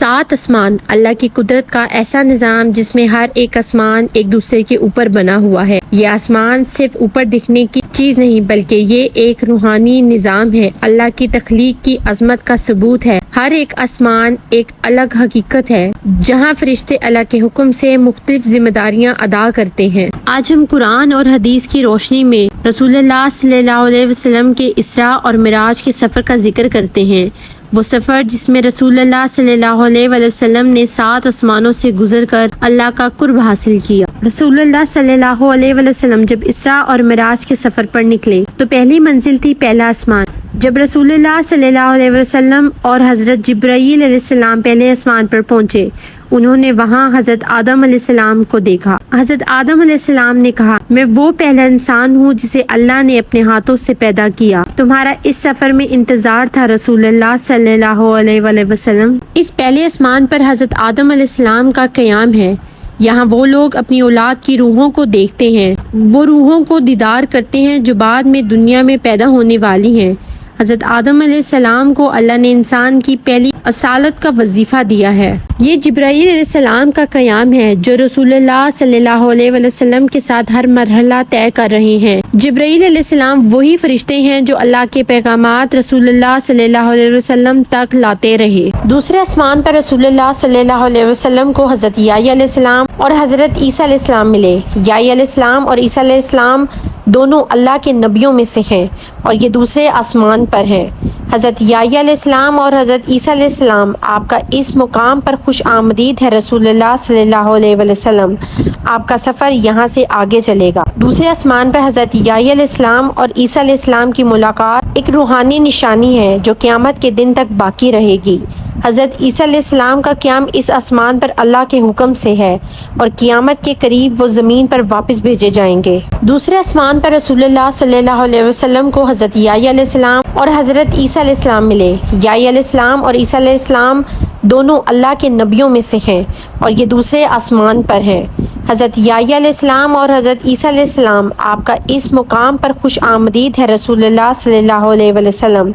7 آسمان اللہ کی قدرت کا ایسا نظام جس میں ہر ایک آسمان ایک دوسرے کے اوپر بنا ہوا ہے۔ یہ آسمان صرف اوپر دکھنے کی چیز نہیں بلکہ یہ ایک روحانی نظام ہے، اللہ کی تخلیق کی عظمت کا ثبوت ہے۔ ہر ایک آسمان ایک الگ حقیقت ہے جہاں فرشتے اللہ کے حکم سے مختلف ذمہ داریاں ادا کرتے ہیں۔ آج ہم قرآن اور حدیث کی روشنی میں رسول اللہ صلی اللہ علیہ وسلم کے اسراء اور معراج کے سفر کا ذکر کرتے ہیں، وہ سفر جس میں رسول اللہ صلی اللہ علیہ وسلم نے 7 آسمانوں سے گزر کر اللہ کا قرب حاصل کیا۔ رسول اللہ صلی اللہ علیہ وسلم جب اسراء اور معراج کے سفر پر نکلے تو پہلی منزل تھی پہلا آسمان۔ جب رسول اللہ صلی اللہ علیہ وسلم اور حضرت جبرائیل علیہ السلام پہلے آسمان پر پہنچے، انہوں نے وہاں حضرت آدم علیہ السلام کو دیکھا۔ حضرت آدم علیہ السلام نے کہا، میں وہ پہلا انسان ہوں جسے اللہ نے اپنے ہاتھوں سے پیدا کیا، تمہارا اس سفر میں انتظار تھا رسول اللہ صلی اللہ علیہ وسلم۔ اس پہلے آسمان پر حضرت آدم علیہ السلام کا قیام ہے۔ یہاں وہ لوگ اپنی اولاد کی روحوں کو دیکھتے ہیں، وہ روحوں کو دیدار کرتے ہیں جو بعد میں دنیا میں پیدا ہونے والی ہیں۔ حضرت آدم علیہ السلام کو اللہ نے انسان کی پہلی اصالت کا وظیفہ دیا ہے۔ یہ جبرائیل علیہ السلام کا قیام ہے جو رسول اللہ صلی اللہ علیہ وسلم کے ساتھ ہر مرحلہ طے کر رہے ہیں۔ جبرائیل علیہ السلام وہی فرشتے ہیں جو اللہ کے پیغامات رسول اللہ صلی اللہ علیہ وسلم تک لاتے رہے۔ دوسرے آسمان پر رسول اللہ صلی اللہ علیہ وسلم کو حضرت یحییٰ علیہ السلام اور حضرت عیسیٰ علیہ السلام ملے۔ یحییٰ علیہ السلام اور عیسیٰ علیہ السلام دونوں اللہ کے نبیوں میں سے ہیں اور یہ دوسرے آسمان پر ہیں۔ حضرت یحییٰ علیہ السلام اور حضرت عیسیٰ علیہ السلام، آپ کا اس مقام پر خوش آمدید ہے رسول اللہ صلی اللہ علیہ وسلم، آپ کا سفر یہاں سے آگے چلے گا۔ دوسرے آسمان پر حضرت یحییٰ علیہ السلام اور عیسیٰ علیہ السلام کی ملاقات ایک روحانی نشانی ہے جو قیامت کے دن تک باقی رہے گی۔ حضرت عیسیٰ علیہ السلام کا قیام اس آسمان پر اللہ کے حکم سے ہے اور قیامت کے قریب وہ زمین پر واپس بھیجے جائیں گے۔ دوسرے آسمان پر رسول اللہ صلی اللہ علیہ وسلم کو حضرت یحییٰ علیہ السلام اور حضرت عیسیٰ علیہ السلام ملے۔ یحییٰ علیہ السلام اور عیسیٰ علیہ السلام دونوں اللہ کے نبیوں میں سے ہیں اور یہ دوسرے آسمان پر ہیں۔ حضرت یحییٰ علیہ السلام اور حضرت عیسیٰ علیہ السلام، آپ کا اس مقام پر خوش آمدید ہے رسول اللہ صلی اللہ علیہ وسلم،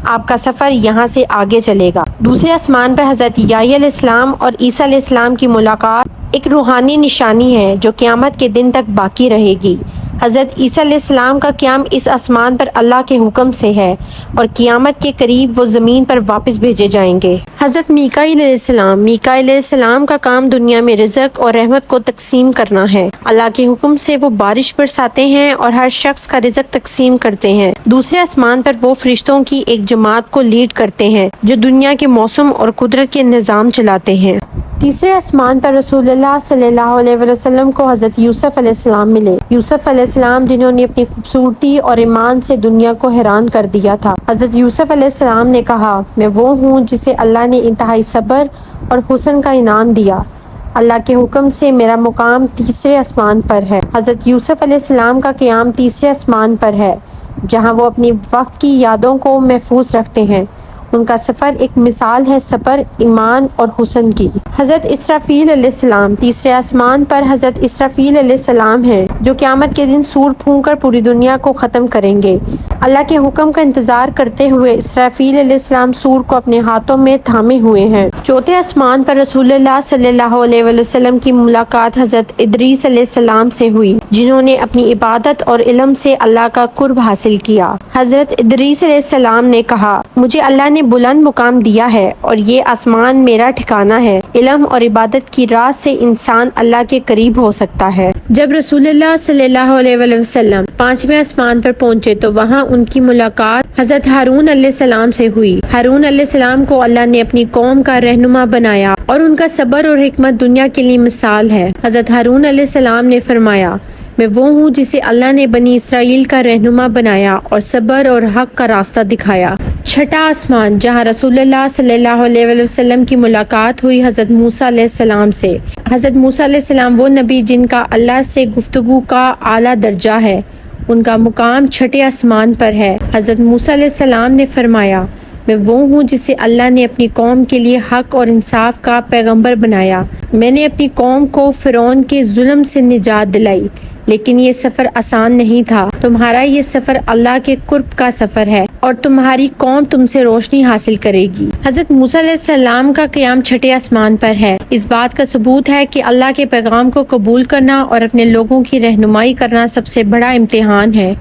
آپ کا سفر یہاں سے آگے چلے گا۔ دوسرے آسمان پر حضرت یحییٰ علیہ السلام اور عیسیٰ علیہ السلام کی ملاقات ایک روحانی نشانی ہے جو قیامت کے دن تک باقی رہے گی۔ حضرت عیسیٰ علیہ السلام کا قیام اس آسمان پر اللہ کے حکم سے ہے اور قیامت کے قریب وہ زمین پر واپس بھیجے جائیں گے۔ حضرت میکائیل علیہ السلام، میکائیل علیہ السلام کا کام دنیا میں رزق اور رحمت کو تقسیم کرنا ہے۔ اللہ کے حکم سے وہ بارش برساتے ہیں اور ہر شخص کا رزق تقسیم کرتے ہیں۔ دوسرے آسمان پر وہ فرشتوں کی ایک جماعت کو لیڈ کرتے ہیں جو دنیا کے موسم اور قدرت کے نظام چلاتے ہیں۔ تیسرے آسمان پر رسول اللہ صلی اللہ علیہ وسلم کو حضرت یوسف علیہ السلام ملے۔ یوسف علیہ السلام جنہوں نے اپنی خوبصورتی اور ایمان سے دنیا کو حیران کر دیا تھا۔ حضرت یوسف علیہ السلام نے کہا، میں وہ ہوں جسے اللہ نے انتہائی صبر اور حسن کا انعام دیا۔ اللہ کے حکم سے میرا مقام تیسرے آسمان پر ہے۔ حضرت یوسف علیہ السلام کا قیام تیسرے آسمان پر ہے جہاں وہ اپنی وقت کی یادوں کو محفوظ رکھتے ہیں۔ ان کا سفر ایک مثال ہے صبر، ایمان اور حسن کی۔ حضرت اسرافیل علیہ السلام، تیسرے آسمان پر حضرت اسرافیل علیہ السلام ہیں جو قیامت کے دن سور پھونک کر پوری دنیا کو ختم کریں گے۔ اللہ کے حکم کا انتظار کرتے ہوئے اسرافیل علیہ السلام سور کو اپنے ہاتھوں میں تھامے ہوئے ہیں۔ چوتھے آسمان پر رسول اللہ صلی اللہ علیہ وسلم کی ملاقات حضرت ادریس علیہ السلام سے ہوئی جنہوں نے اپنی عبادت اور علم سے اللہ کا قرب حاصل کیا۔ حضرت ادریس علیہ السلام نے کہا، مجھے اللہ نے بلند مقام دیا ہے اور یہ آسمان میرا ٹھکانہ ہے۔ علم اور عبادت کی راہ سے انسان اللہ کے قریب ہو سکتا ہے۔ جب رسول اللہ صلی اللہ علیہ وسلم 5ویں آسمان پر پہنچے تو وہاں ان کی ملاقات حضرت ہارون علیہ السلام سے ہوئی۔ ہارون علیہ السلام کو اللہ نے اپنی قوم کا رہنما بنایا اور ان کا صبر اور حکمت دنیا کے لیے مثال ہے۔ حضرت ہارون علیہ السلام نے فرمایا، میں وہ ہوں جسے اللہ نے بنی اسرائیل کا رہنما بنایا اور صبر اور حق کا راستہ دکھایا۔ چھٹا آسمان جہاں رسول اللہ صلی اللہ علیہ وسلم کی ملاقات ہوئی حضرت موسیٰ علیہ السلام سے۔ حضرت موسیٰ علیہ السلام وہ نبی جن کا اللہ سے گفتگو کا اعلیٰ درجہ ہے، ان کا مقام چھٹے آسمان پر ہے۔ حضرت موسیٰ علیہ السلام نے فرمایا، میں وہ ہوں جسے اللہ نے اپنی قوم کے لیے حق اور انصاف کا پیغمبر بنایا۔ میں نے اپنی قوم کو فرعون کے ظلم سے نجات دلائی، لیکن یہ سفر آسان نہیں تھا. تمہارا یہ سفر اللہ کے قرب کا سفر ہے اور تمہاری قوم تم سے روشنی حاصل کرے گی. حضرت موسیٰ علیہ السلام کا قیام چھٹے آسمان پر ہے. اس بات کا ثبوت ہے کہ اللہ کے پیغام کو قبول کرنا اور اپنے لوگوں کی رہنمائی کرنا سب سے بڑا امتحان ہے.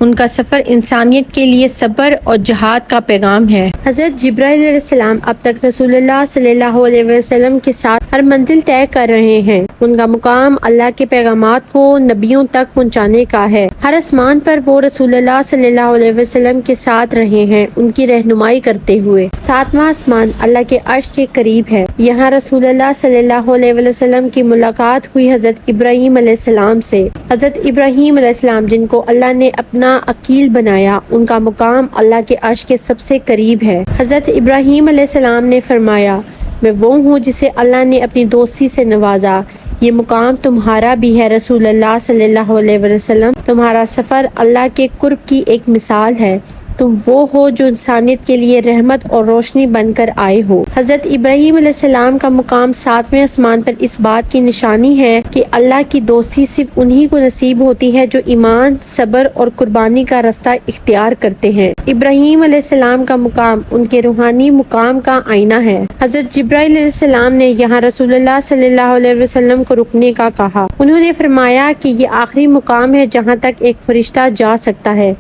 ان کا سفر انسانیت کے لیے صبر اور جہاد کا پیغام ہے. حضرت جبرائیل علیہ السلام اب تک رسول اللہ صلی اللہ علیہ وسلم کے ساتھ ہر منزل طے کر رہے ہیں. ان کا مقام اللہ کے پیغامات کو نبیوں تک پہنچانے کا ہے. ہر آسمان پر وہ رسول اللہ صلی اللہ علیہ وسلم کے ساتھ رہے ہیں ان کی رہنمائی کرتے ہوئے. ساتواں آسمان اللہ کے عرش کے قریب ہے. یہاں رسول اللہ صلی اللہ علیہ وسلم کی ملاقات ہوئی حضرت ابراہیم علیہ السلام سے. حضرت ابراہیم علیہ السلام جن کو اللہ نے اپنا عقیل بنایا، ان کا مقام اللہ کے عرش کے سب سے قریب ہے. حضرت ابراہیم علیہ السلام نے فرمایا، میں وہ ہوں جسے اللہ نے اپنی دوستی سے نوازا. یہ مقام تمہارا بھی ہے رسول اللہ صلی اللہ علیہ وسلم. تمہارا سفر اللہ کے قرب کی ایک مثال ہے. تم وہ ہو جو انسانیت کے لیے رحمت اور روشنی بن کر آئے ہو. حضرت ابراہیم علیہ السلام کا مقام ساتویں آسمان پر اس بات کی نشانی ہے کہ اللہ کی دوستی صرف انہی کو نصیب ہوتی ہے جو ایمان، صبر اور قربانی کا راستہ اختیار کرتے ہیں. ابراہیم علیہ السلام کا مقام ان کے روحانی مقام کا آئینہ ہے. حضرت جبرائیل علیہ السلام نے یہاں رسول اللہ صلی اللہ علیہ وسلم کو رکنے کا کہا. انہوں نے فرمایا کہ یہ آخری مقام ہے جہاں تک ایک فرشتہ جا سکتا ہے.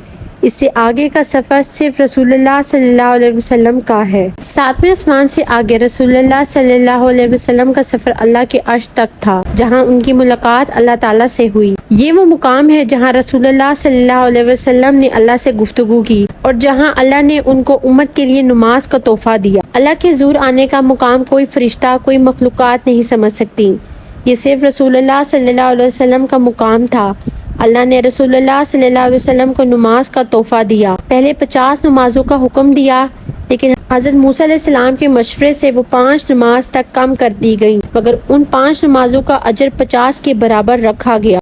اس سے آگے کا سفر صرف رسول اللہ صلی اللہ علیہ وسلم کا ہے. ساتویں آسمان سے آگے رسول اللہ صلی اللہ علیہ وسلم کا سفر اللہ کے عرش تک تھا جہاں ان کی ملاقات اللہ تعالیٰ سے ہوئی. یہ وہ مقام ہے جہاں رسول اللہ صلی اللہ علیہ وسلم نے اللہ سے گفتگو کی اور جہاں اللہ نے ان کو امت کے لیے نماز کا تحفہ دیا. اللہ کے حضور آنے کا مقام کوئی فرشتہ، کوئی مخلوقات نہیں سمجھ سکتی. یہ صرف رسول اللہ صلی اللہ علیہ وسلم کا مقام تھا. اللہ نے رسول اللہ صلی اللہ علیہ وسلم کو نماز کا تحفہ دیا. پہلے 50 نمازوں کا حکم دیا، لیکن حضرت موسیٰ علیہ السلام کے مشورے سے وہ 5 نماز تک کم کر دی گئی، مگر ان 5 نمازوں کا اجر 50 کے برابر رکھا گیا.